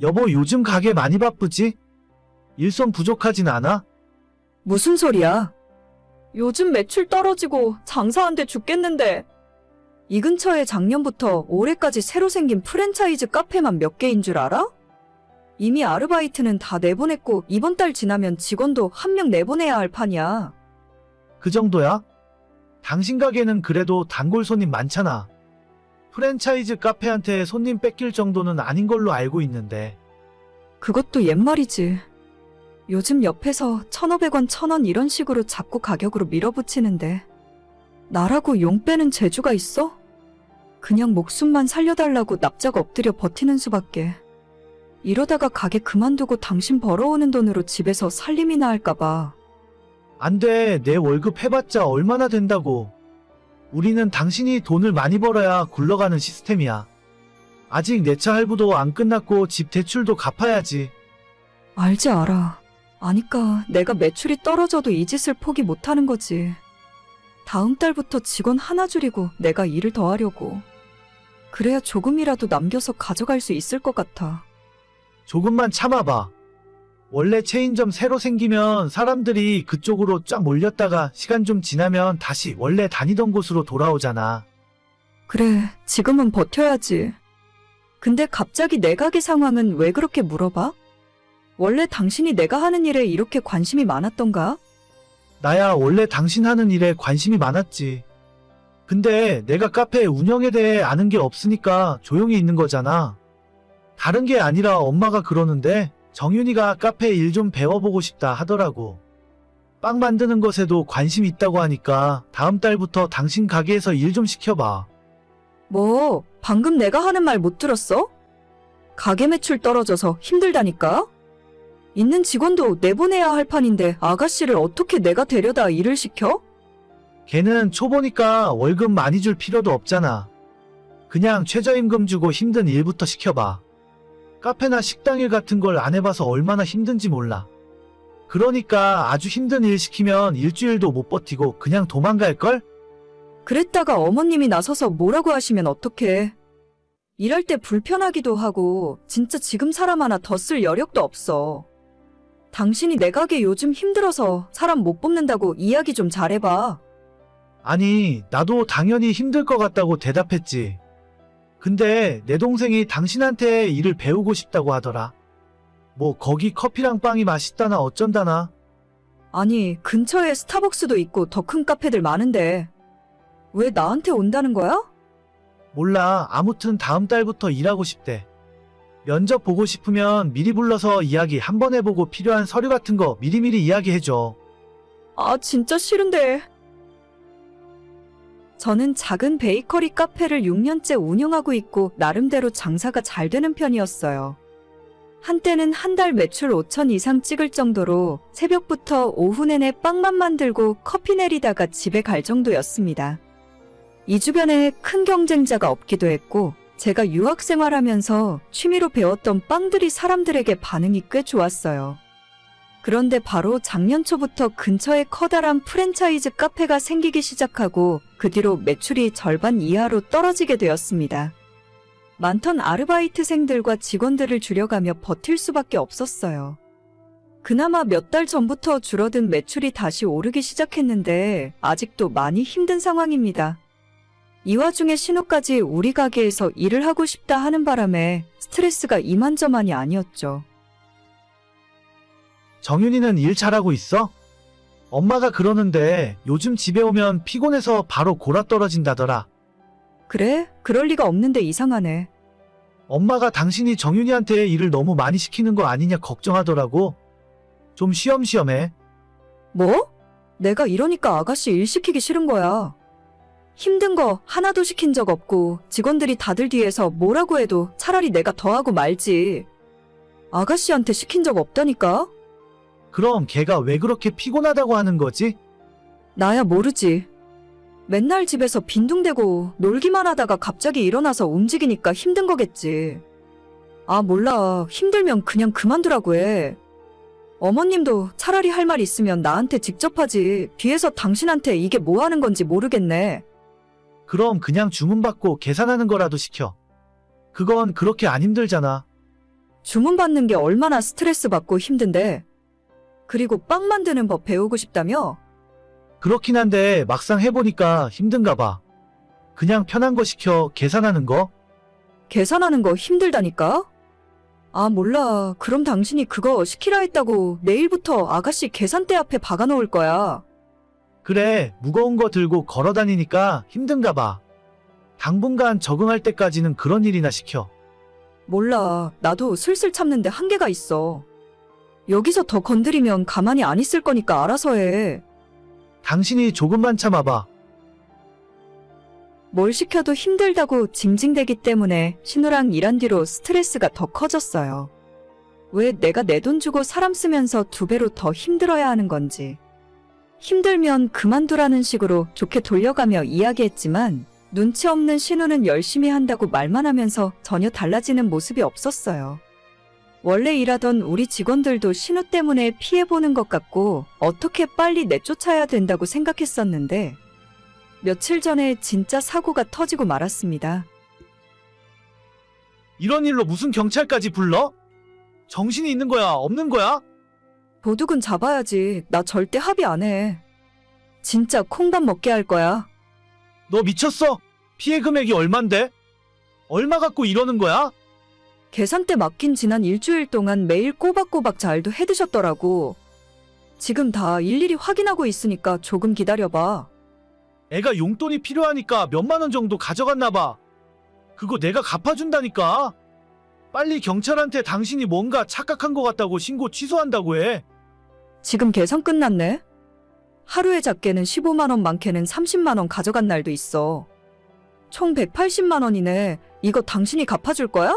여보, 요즘 가게 많이 바쁘지? 일손 부족하진 않아? 무슨 소리야? 요즘 매출 떨어지고 장사 안 돼 죽겠는데. 이 근처에 작년부터 올해까지 새로 생긴 프랜차이즈 카페만 몇 개인 줄 알아? 이미 아르바이트는 다 내보냈고 이번 달 지나면 직원도 한 명 내보내야 할 판이야. 그 정도야? 당신 가게는 그래도 단골 손님 많잖아. 프랜차이즈 카페한테 손님 뺏길 정도는 아닌 걸로 알고 있는데. 그것도 옛말이지. 요즘 옆에서 1,500원, 1,000원 이런 식으로 자꾸 가격으로 밀어붙이는데 나라고 용 빼는 재주가 있어? 그냥 목숨만 살려달라고 납작 엎드려 버티는 수밖에. 이러다가 가게 그만두고 당신 벌어오는 돈으로 집에서 살림이나 할까봐. 안 돼, 내 월급 해봤자 얼마나 된다고. 우리는 당신이 돈을 많이 벌어야 굴러가는 시스템이야. 아직 내 차 할부도 안 끝났고 집 대출도 갚아야지. 알지 알아. 아니까 내가 매출이 떨어져도 이 짓을 포기 못하는 거지. 다음 달부터 직원 하나 줄이고 내가 일을 더 하려고. 그래야 조금이라도 남겨서 가져갈 수 있을 것 같아. 조금만 참아봐. 원래 체인점 새로 생기면 사람들이 그쪽으로 쫙 몰렸다가 시간 좀 지나면 다시 원래 다니던 곳으로 돌아오잖아. 그래, 지금은 버텨야지. 근데 갑자기 내 가게 상황은 왜 그렇게 물어봐? 원래 당신이 내가 하는 일에 이렇게 관심이 많았던가? 나야 원래 당신 하는 일에 관심이 많았지. 근데 내가 카페 운영에 대해 아는 게 없으니까 조용히 있는 거잖아. 다른 게 아니라 엄마가 그러는데 정윤이가 카페 일 좀 배워보고 싶다 하더라고. 빵 만드는 것에도 관심 있다고 하니까 다음 달부터 당신 가게에서 일 좀 시켜봐. 뭐, 방금 내가 하는 말 못 들었어? 가게 매출 떨어져서 힘들다니까? 있는 직원도 내보내야 할 판인데 아가씨를 어떻게 내가 데려다 일을 시켜? 걔는 초보니까 월급 많이 줄 필요도 없잖아. 그냥 최저임금 주고 힘든 일부터 시켜봐. 카페나 식당 일 같은 걸 안 해봐서 얼마나 힘든지 몰라. 그러니까 아주 힘든 일 시키면 일주일도 못 버티고 그냥 도망갈걸? 그랬다가 어머님이 나서서 뭐라고 하시면 어떡해. 일할 때 불편하기도 하고 진짜 지금 사람 하나 더 쓸 여력도 없어. 당신이 내 가게 요즘 힘들어서 사람 못 뽑는다고 이야기 좀 잘해봐. 아니, 나도 당연히 힘들 것 같다고 대답했지. 근데 내 동생이 당신한테 일을 배우고 싶다고 하더라. 뭐 거기 커피랑 빵이 맛있다나 어쩐다나. 아니, 근처에 스타벅스도 있고 더 큰 카페들 많은데 왜 나한테 온다는 거야? 몰라. 아무튼 다음 달부터 일하고 싶대. 면접 보고 싶으면 미리 불러서 이야기 한번 해보고 필요한 서류 같은 거 미리미리 이야기해줘. 아, 진짜 싫은데. 저는 작은 베이커리 카페를 6년째 운영하고 있고 나름대로 장사가 잘 되는 편이었어요. 한때는 한 달 매출 5천 이상 찍을 정도로 새벽부터 오후 내내 빵만 만들고 커피 내리다가 집에 갈 정도였습니다. 이 주변에 큰 경쟁자가 없기도 했고 제가 유학 생활하면서 취미로 배웠던 빵들이 사람들에게 반응이 꽤 좋았어요. 그런데 바로 작년 초부터 근처에 커다란 프랜차이즈 카페가 생기기 시작하고 그 뒤로 매출이 절반 이하로 떨어지게 되었습니다. 많던 아르바이트생들과 직원들을 줄여가며 버틸 수밖에 없었어요. 그나마 몇 달 전부터 줄어든 매출이 다시 오르기 시작했는데 아직도 많이 힘든 상황입니다. 이 와중에 신우까지 우리 가게에서 일을 하고 싶다 하는 바람에 스트레스가 이만저만이 아니었죠. 정윤이는 일 잘하고 있어? 엄마가 그러는데 요즘 집에 오면 피곤해서 바로 골아떨어진다더라. 그래? 그럴 리가 없는데 이상하네. 엄마가 당신이 정윤이한테 일을 너무 많이 시키는 거 아니냐 걱정하더라고. 좀 쉬엄쉬엄해. 뭐? 내가 이러니까 아가씨 일 시키기 싫은 거야. 힘든 거 하나도 시킨 적 없고 직원들이 다들 뒤에서 뭐라고 해도 차라리 내가 더 하고 말지. 아가씨한테 시킨 적 없다니까? 그럼 걔가 왜 그렇게 피곤하다고 하는 거지? 나야 모르지. 맨날 집에서 빈둥대고 놀기만 하다가 갑자기 일어나서 움직이니까 힘든 거겠지. 아, 몰라. 힘들면 그냥 그만두라고 해. 어머님도 차라리 할 말 있으면 나한테 직접 하지. 뒤에서 당신한테 이게 뭐 하는 건지 모르겠네. 그럼 그냥 주문받고 계산하는 거라도 시켜. 그건 그렇게 안 힘들잖아. 주문 받는 게 얼마나 스트레스 받고 힘든데. 그리고 빵 만드는 법 배우고 싶다며? 그렇긴 한데 막상 해보니까 힘든가 봐. 그냥 편한 거 시켜 계산하는 거? 계산하는 거 힘들다니까? 아, 몰라. 그럼 당신이 그거 시키라 했다고 내일부터 아가씨 계산대 앞에 박아 놓을 거야. 그래, 무거운 거 들고 걸어 다니니까 힘든가 봐. 당분간 적응할 때까지는 그런 일이나 시켜. 몰라. 나도 슬슬 참는데 한계가 있어. 여기서 더 건드리면 가만히 안 있을 거니까 알아서 해. 당신이 조금만 참아봐. 뭘 시켜도 힘들다고 징징대기 때문에 신우랑 일한 뒤로 스트레스가 더 커졌어요. 왜 내가 내 돈 주고 사람 쓰면서 2배로 더 힘들어야 하는 건지. 힘들면 그만두라는 식으로 좋게 돌려가며 이야기했지만 눈치 없는 신우는 열심히 한다고 말만 하면서 전혀 달라지는 모습이 없었어요. 원래 일하던 우리 직원들도 신우 때문에 피해보는 것 같고 어떻게 빨리 내쫓아야 된다고 생각했었는데 며칠 전에 진짜 사고가 터지고 말았습니다. 이런 일로 무슨 경찰까지 불러? 정신이 있는 거야, 없는 거야? 도둑은 잡아야지. 나 절대 합의 안 해. 진짜 콩밥 먹게 할 거야. 너 미쳤어? 피해 금액이 얼만데? 얼마 갖고 이러는 거야? 계산대 맡긴 지난 일주일 동안 매일 꼬박꼬박 잘도 해드셨더라고. 지금 다 일일이 확인하고 있으니까 조금 기다려봐. 애가 용돈이 필요하니까 몇만 원 정도 가져갔나 봐. 그거 내가 갚아준다니까. 빨리 경찰한테 당신이 뭔가 착각한 것 같다고 신고 취소한다고 해. 지금 계산 끝났네? 하루에 작게는 15만 원, 많게는 30만 원 가져간 날도 있어. 총 180만 원이네. 이거 당신이 갚아줄 거야?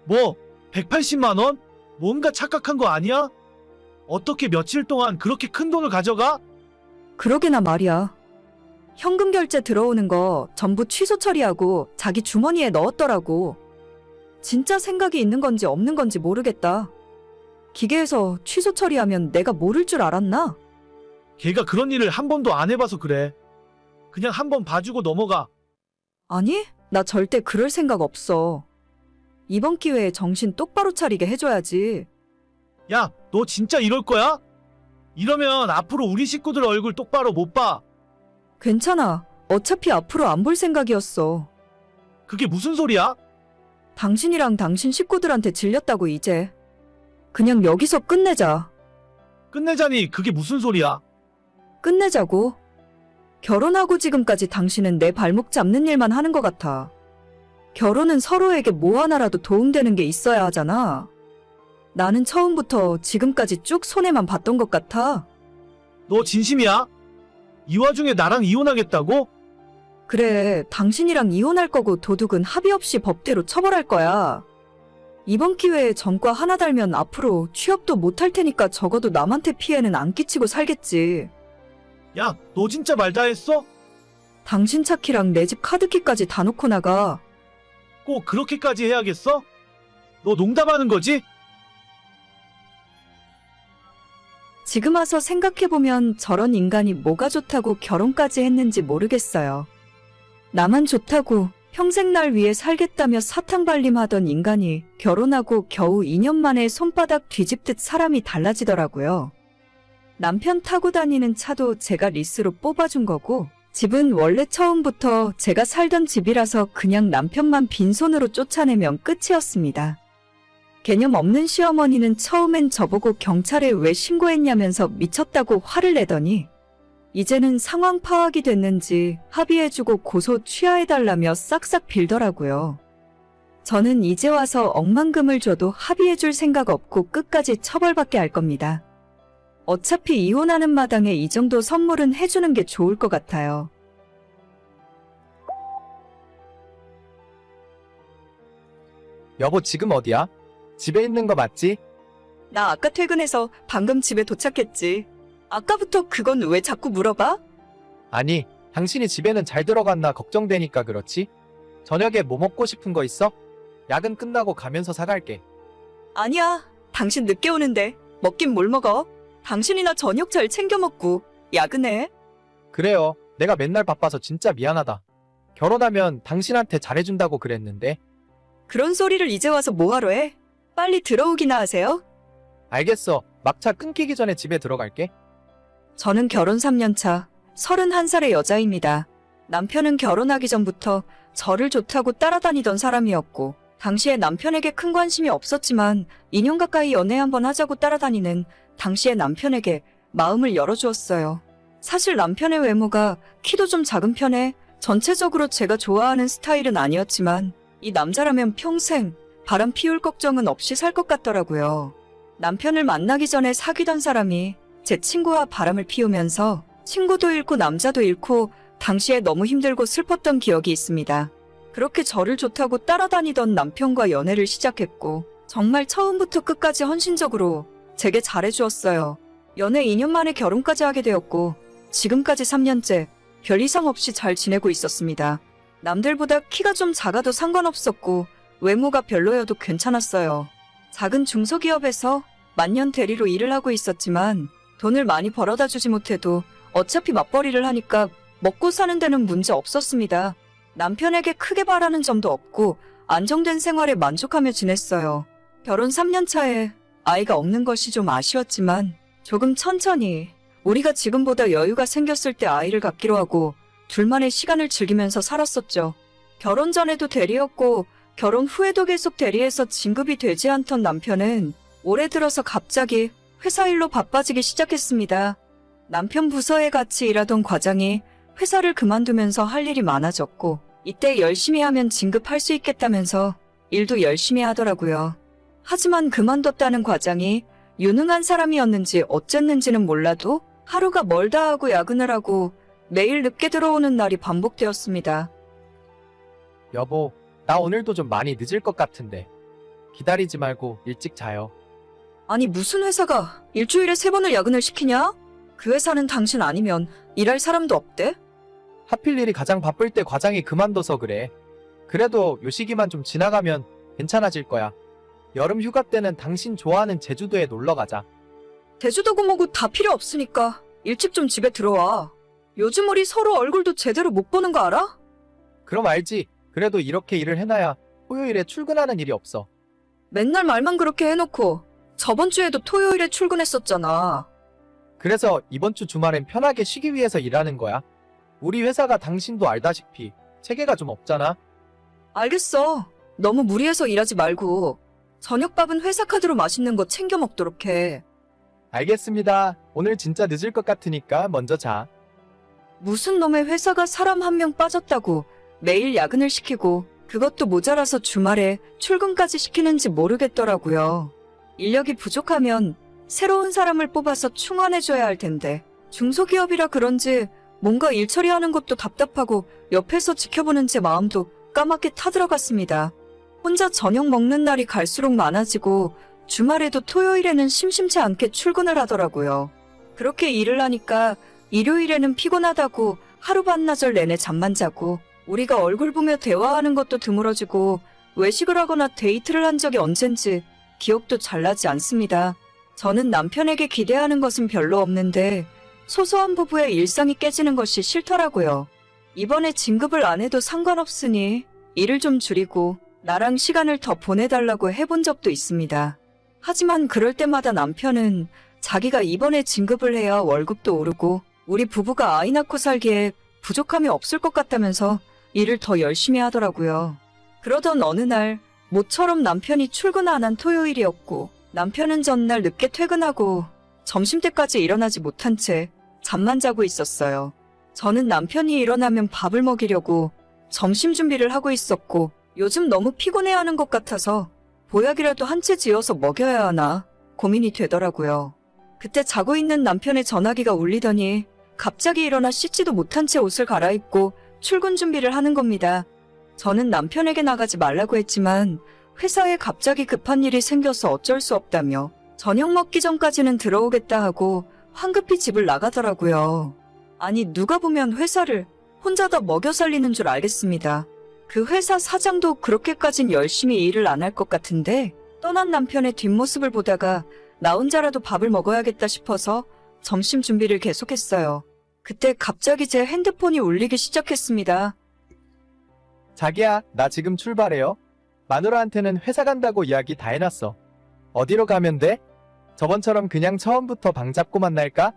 뭐? 180만 원? 뭔가 착각한 거 아니야? 어떻게 며칠 동안 그렇게 큰 돈을 가져가? 그러게나 말이야. 현금 결제 들어오는 거 전부 취소 처리하고 자기 주머니에 넣었더라고. 진짜 생각이 있는 건지 없는 건지 모르겠다. 기계에서 취소 처리하면 내가 모를 줄 알았나? 걔가 그런 일을 한 번도 안 해봐서 그래. 그냥 한 번 봐주고 넘어가. 아니, 나 절대 그럴 생각 없어. 이번 기회에 정신 똑바로 차리게 해줘야지. 야, 너 진짜 이럴 거야? 이러면 앞으로 우리 식구들 얼굴 똑바로 못 봐. 괜찮아. 어차피 앞으로 안 볼 생각이었어. 그게 무슨 소리야? 당신이랑 당신 식구들한테 질렸다고 이제. 그냥 여기서 끝내자. 끝내자니 그게 무슨 소리야? 끝내자고. 결혼하고 지금까지 당신은 내 발목 잡는 일만 하는 것 같아. 결혼은 서로에게 뭐 하나라도 도움되는 게 있어야 하잖아. 나는 처음부터 지금까지 쭉 손해만 봤던 것 같아. 너 진심이야? 이 와중에 나랑 이혼하겠다고? 그래, 당신이랑 이혼할 거고 도둑은 합의 없이 법대로 처벌할 거야. 이번 기회에 전과 하나 달면 앞으로 취업도 못 할 테니까 적어도 남한테 피해는 안 끼치고 살겠지. 야, 너 진짜 말 다 했어? 당신 차키랑 내 집 카드키까지 다 놓고 나가. 꼭 그렇게까지 해야겠어? 너 농담하는 거지? 지금 와서 생각해보면 저런 인간이 뭐가 좋다고 결혼까지 했는지 모르겠어요. 나만 좋다고 평생 날 위해 살겠다며 사탕발림하던 인간이 결혼하고 겨우 2년 만에 손바닥 뒤집듯 사람이 달라지더라고요. 남편 타고 다니는 차도 제가 리스로 뽑아준 거고 집은 원래 처음부터 제가 살던 집이라서 그냥 남편만 빈손으로 쫓아내면 끝이었습니다. 개념 없는 시어머니는 처음엔 저보고 경찰에 왜 신고했냐면서 미쳤다고 화를 내더니 이제는 상황 파악이 됐는지 합의해주고 고소 취하해달라며 싹싹 빌더라고요. 저는 이제 와서 억만금을 줘도 합의해줄 생각 없고 끝까지 처벌받게 할 겁니다. 어차피 이혼하는 마당에 이 정도 선물은 해주는 게 좋을 것 같아요. 여보, 지금 어디야? 집에 있는 거 맞지? 나 아까 퇴근해서 방금 집에 도착했지. 아까부터 그건 왜 자꾸 물어봐? 아니, 당신이 집에는 잘 들어갔나 걱정되니까 그렇지? 저녁에 뭐 먹고 싶은 거 있어? 야근 끝나고 가면서 사갈게. 아니야. 당신 늦게 오는데 먹긴 뭘 먹어? 당신이나 저녁 잘 챙겨 먹고 야근해. 그래요. 내가 맨날 바빠서 진짜 미안하다. 결혼하면 당신한테 잘해준다고 그랬는데. 그런 소리를 이제 와서 뭐하러 해? 빨리 들어오기나 하세요. 알겠어. 막차 끊기기 전에 집에 들어갈게. 저는 결혼 3년 차 31살의 여자입니다. 남편은 결혼하기 전부터 저를 좋다고 따라다니던 사람이었고 당시에 남편에게 큰 관심이 없었지만 2년 가까이 연애 한번 하자고 따라다니는 당시의 남편에게 마음을 열어주었어요. 사실 남편의 외모가 키도 좀 작은 편에 전체적으로 제가 좋아하는 스타일은 아니었지만 이 남자라면 평생 바람 피울 걱정은 없이 살 것 같더라고요. 남편을 만나기 전에 사귀던 사람이 제 친구와 바람을 피우면서 친구도 잃고 남자도 잃고 당시에 너무 힘들고 슬펐던 기억이 있습니다. 그렇게 저를 좋다고 따라다니던 남편과 연애를 시작했고 정말 처음부터 끝까지 헌신적으로 제게 잘해주었어요. 연애 2년 만에 결혼까지 하게 되었고 지금까지 3년째 별 이상 없이 잘 지내고 있었습니다. 남들보다 키가 좀 작아도 상관없었고 외모가 별로여도 괜찮았어요. 작은 중소기업에서 만년 대리로 일을 하고 있었지만 돈을 많이 벌어다 주지 못해도 어차피 맞벌이를 하니까 먹고 사는 데는 문제 없었습니다. 남편에게 크게 바라는 점도 없고 안정된 생활에 만족하며 지냈어요. 결혼 3년 차에 아이가 없는 것이 좀 아쉬웠지만 조금 천천히 우리가 지금보다 여유가 생겼을 때 아이를 갖기로 하고 둘만의 시간을 즐기면서 살았었죠. 결혼 전에도 대리였고 결혼 후에도 계속 대리해서 진급이 되지 않던 남편은 올해 들어서 갑자기 회사 일로 바빠지기 시작했습니다. 남편 부서에 같이 일하던 과장이 회사를 그만두면서 할 일이 많아졌고 이때 열심히 하면 진급할 수 있겠다면서 일도 열심히 하더라고요. 하지만 그만뒀다는 과장이 유능한 사람이었는지 어쨌는지는 몰라도 하루가 멀다 하고 야근을 하고 매일 늦게 들어오는 날이 반복되었습니다. 여보, 나 오늘도 좀 많이 늦을 것 같은데. 기다리지 말고 일찍 자요. 아니 무슨 회사가 일주일에 3번을 야근을 시키냐? 그 회사는 당신 아니면 일할 사람도 없대? 하필 일이 가장 바쁠 때 과장이 그만둬서 그래. 그래도 요 시기만 좀 지나가면 괜찮아질 거야. 여름 휴가 때는 당신 좋아하는 제주도에 놀러 가자. 제주도고 뭐고 다 필요 없으니까 일찍 좀 집에 들어와. 요즘 우리 서로 얼굴도 제대로 못 보는 거 알아? 그럼 알지. 그래도 이렇게 일을 해놔야 토요일에 출근하는 일이 없어. 맨날 말만 그렇게 해놓고 저번 주에도 토요일에 출근했었잖아. 그래서 이번 주 주말엔 편하게 쉬기 위해서 일하는 거야. 우리 회사가 당신도 알다시피 체계가 좀 없잖아. 알겠어. 너무 무리해서 일하지 말고 저녁밥은 회사 카드로 맛있는 거 챙겨 먹도록 해. 알겠습니다. 오늘 진짜 늦을 것 같으니까 먼저 자. 무슨 놈의 회사가 사람 1명 빠졌다고 매일 야근을 시키고 그것도 모자라서 주말에 출근까지 시키는지 모르겠더라고요. 인력이 부족하면 새로운 사람을 뽑아서 충원해줘야 할 텐데 중소기업이라 그런지 뭔가 일 처리하는 것도 답답하고 옆에서 지켜보는 제 마음도 까맣게 타들어갔습니다. 혼자 저녁 먹는 날이 갈수록 많아지고 주말에도 토요일에는 심심치 않게 출근을 하더라고요. 그렇게 일을 하니까 일요일에는 피곤하다고 하루 반나절 내내 잠만 자고 우리가 얼굴 보며 대화하는 것도 드물어지고 외식을 하거나 데이트를 한 적이 언젠지 기억도 잘 나지 않습니다. 저는 남편에게 기대하는 것은 별로 없는데 소소한 부부의 일상이 깨지는 것이 싫더라고요. 이번에 진급을 안 해도 상관없으니 일을 좀 줄이고 나랑 시간을 더 보내달라고 해본 적도 있습니다. 하지만 그럴 때마다 남편은 자기가 이번에 진급을 해야 월급도 오르고 우리 부부가 아이 낳고 살기에 부족함이 없을 것 같다면서 일을 더 열심히 하더라고요. 그러던 어느 날 모처럼 남편이 출근 안 한 토요일이었고 남편은 전날 늦게 퇴근하고 점심때까지 일어나지 못한 채 잠만 자고 있었어요. 저는 남편이 일어나면 밥을 먹이려고 점심 준비를 하고 있었고 요즘 너무 피곤해하는 것 같아서 보약이라도 한 채 지어서 먹여야 하나 고민이 되더라고요. 그때 자고 있는 남편의 전화기가 울리더니 갑자기 일어나 씻지도 못한 채 옷을 갈아입고 출근 준비를 하는 겁니다. 저는 남편에게 나가지 말라고 했지만 회사에 갑자기 급한 일이 생겨서 어쩔 수 없다며 저녁 먹기 전까지는 들어오겠다 하고 황급히 집을 나가더라고요. 아니 누가 보면 회사를 혼자 다 먹여 살리는 줄 알겠습니다. 그 회사 사장도 그렇게까진 열심히 일을 안 할 것 같은데 떠난 남편의 뒷모습을 보다가 나 혼자라도 밥을 먹어야겠다 싶어서 점심 준비를 계속했어요. 그때 갑자기 제 핸드폰이 울리기 시작했습니다. 자기야, 나 지금 출발해요. 마누라한테는 회사 간다고 이야기 다 해놨어. 어디로 가면 돼? 저번처럼 그냥 처음부터 방 잡고 만날까?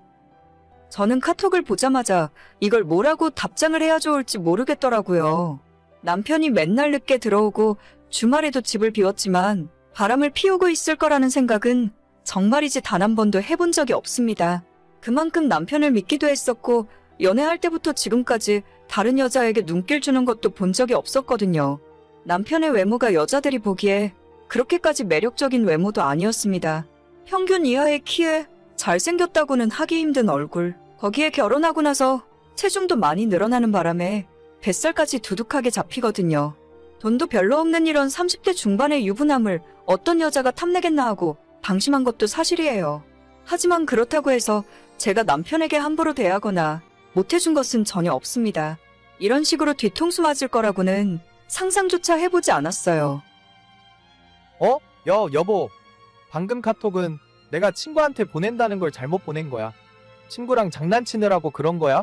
저는 카톡을 보자마자 이걸 뭐라고 답장을 해야 좋을지 모르겠더라고요. 남편이 맨날 늦게 들어오고 주말에도 집을 비웠지만 바람을 피우고 있을 거라는 생각은 정말이지 단 한 번도 해본 적이 없습니다. 그만큼 남편을 믿기도 했었고 연애할 때부터 지금까지 다른 여자에게 눈길 주는 것도 본 적이 없었거든요. 남편의 외모가 여자들이 보기에 그렇게까지 매력적인 외모도 아니었습니다. 평균 이하의 키에 잘생겼다고는 하기 힘든 얼굴, 거기에 결혼하고 나서 체중도 많이 늘어나는 바람에 뱃살까지 두둑하게 잡히거든요. 돈도 별로 없는 이런 30대 중반의 유부남을 어떤 여자가 탐내겠나 하고 방심한 것도 사실이에요. 하지만 그렇다고 해서 제가 남편에게 함부로 대하거나 못해준 것은 전혀 없습니다. 이런 식으로 뒤통수 맞을 거라고는 상상조차 해보지 않았어요. 여보. 방금 카톡은 내가 친구한테 보낸다는 걸 잘못 보낸 거야. 친구랑 장난치느라고 그런 거야?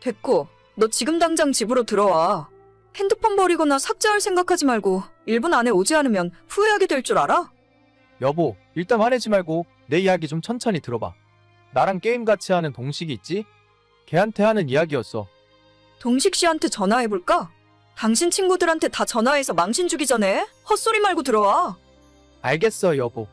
됐고, 너 지금 당장 집으로 들어와. 핸드폰 버리거나 삭제할 생각하지 말고 1분 안에 오지 않으면 후회하게 될 줄 알아? 여보, 일단 화내지 말고 내 이야기 좀 천천히 들어봐. 나랑 게임 같이 하는 동식이 있지? 걔한테 하는 이야기였어. 동식 씨한테 전화해볼까? 당신 친구들한테 다 전화해서 망신 주기 전에 헛소리 말고 들어와. 알겠어, 여보.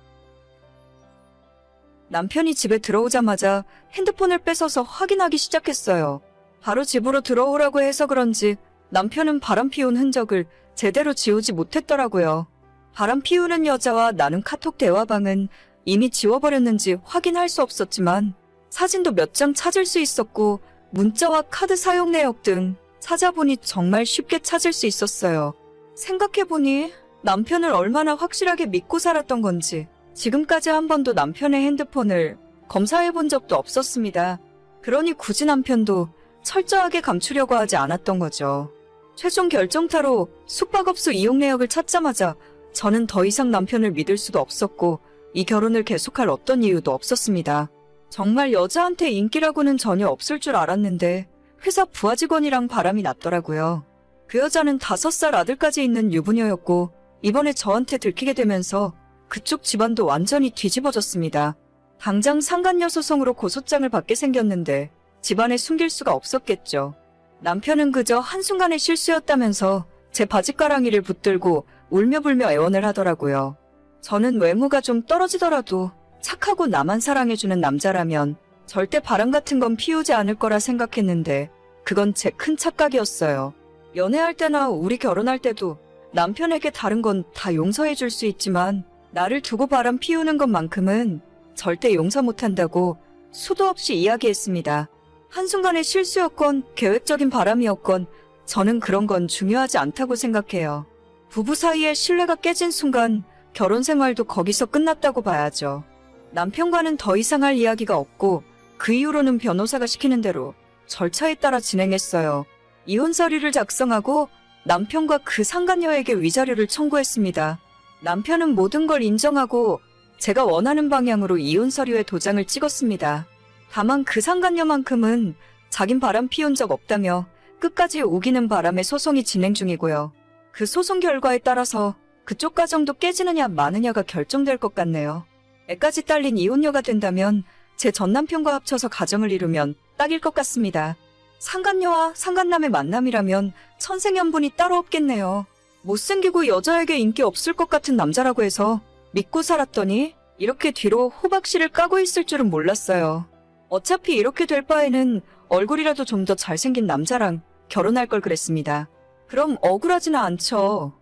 남편이 집에 들어오자마자 핸드폰을 뺏어서 확인하기 시작했어요. 바로 집으로 들어오라고 해서 그런지 남편은 바람 피운 흔적을 제대로 지우지 못했더라고요. 바람 피우는 여자와 나눈 카톡 대화방은 이미 지워버렸는지 확인할 수 없었지만 사진도 몇 장 찾을 수 있었고 문자와 카드 사용 내역 등 찾아보니 정말 쉽게 찾을 수 있었어요. 생각해보니 남편을 얼마나 확실하게 믿고 살았던 건지 지금까지 한 번도 남편의 핸드폰을 검사해본 적도 없었습니다. 그러니 굳이 남편도 철저하게 감추려고 하지 않았던 거죠. 최종 결정타로 숙박업소 이용 내역을 찾자마자 저는 더 이상 남편을 믿을 수도 없었고 이 결혼을 계속할 어떤 이유도 없었습니다. 정말 여자한테 인기라고는 전혀 없을 줄 알았는데 회사 부하 직원이랑 바람이 났더라고요. 그 여자는 5살 아들까지 있는 유부녀였고 이번에 저한테 들키게 되면서 그쪽 집안도 완전히 뒤집어졌습니다. 당장 상간녀 소송으로 고소장을 받게 생겼는데 집안에 숨길 수가 없었겠죠. 남편은 그저 한순간의 실수였다면서 제 바짓가랑이를 붙들고 울며불며 애원을 하더라고요. 저는 외모가 좀 떨어지더라도 착하고 나만 사랑해주는 남자라면 절대 바람 같은 건 피우지 않을 거라 생각했는데 그건 제 큰 착각이었어요. 연애할 때나 우리 결혼할 때도 남편에게 다른 건 다 용서해 줄 수 있지만 나를 두고 바람 피우는 것만큼은 절대 용서 못한다고 수도 없이 이야기했습니다. 한순간의 실수였건 계획적인 바람이었건 저는 그런 건 중요하지 않다고 생각해요. 부부 사이의 신뢰가 깨진 순간 결혼 생활도 거기서 끝났다고 봐야죠. 남편과는 더 이상 할 이야기가 없고 그 이후로는 변호사가 시키는 대로 절차에 따라 진행했어요. 이혼 서류를 작성하고 남편과 그 상간녀에게 위자료를 청구했습니다. 남편은 모든 걸 인정하고 제가 원하는 방향으로 이혼 서류에 도장을 찍었습니다. 다만 그 상간녀만큼은 자긴 바람 피운 적 없다며 끝까지 우기는 바람에 소송이 진행 중이고요. 그 소송 결과에 따라서 그쪽 가정도 깨지느냐 마느냐가 결정될 것 같네요. 애까지 딸린 이혼녀가 된다면 제 전남편과 합쳐서 가정을 이루면 딱일 것 같습니다. 상간녀와 상간남의 만남이라면 천생연분이 따로 없겠네요. 못생기고 여자에게 인기 없을 것 같은 남자라고 해서 믿고 살았더니 이렇게 뒤로 호박씨를 까고 있을 줄은 몰랐어요. 어차피 이렇게 될 바에는 얼굴이라도 좀 더 잘생긴 남자랑 결혼할 걸 그랬습니다. 그럼 억울하지는 않죠.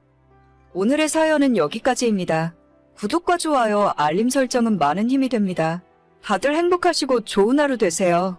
오늘의 사연은 여기까지입니다. 구독과 좋아요, 알림 설정은 많은 힘이 됩니다. 다들 행복하시고 좋은 하루 되세요.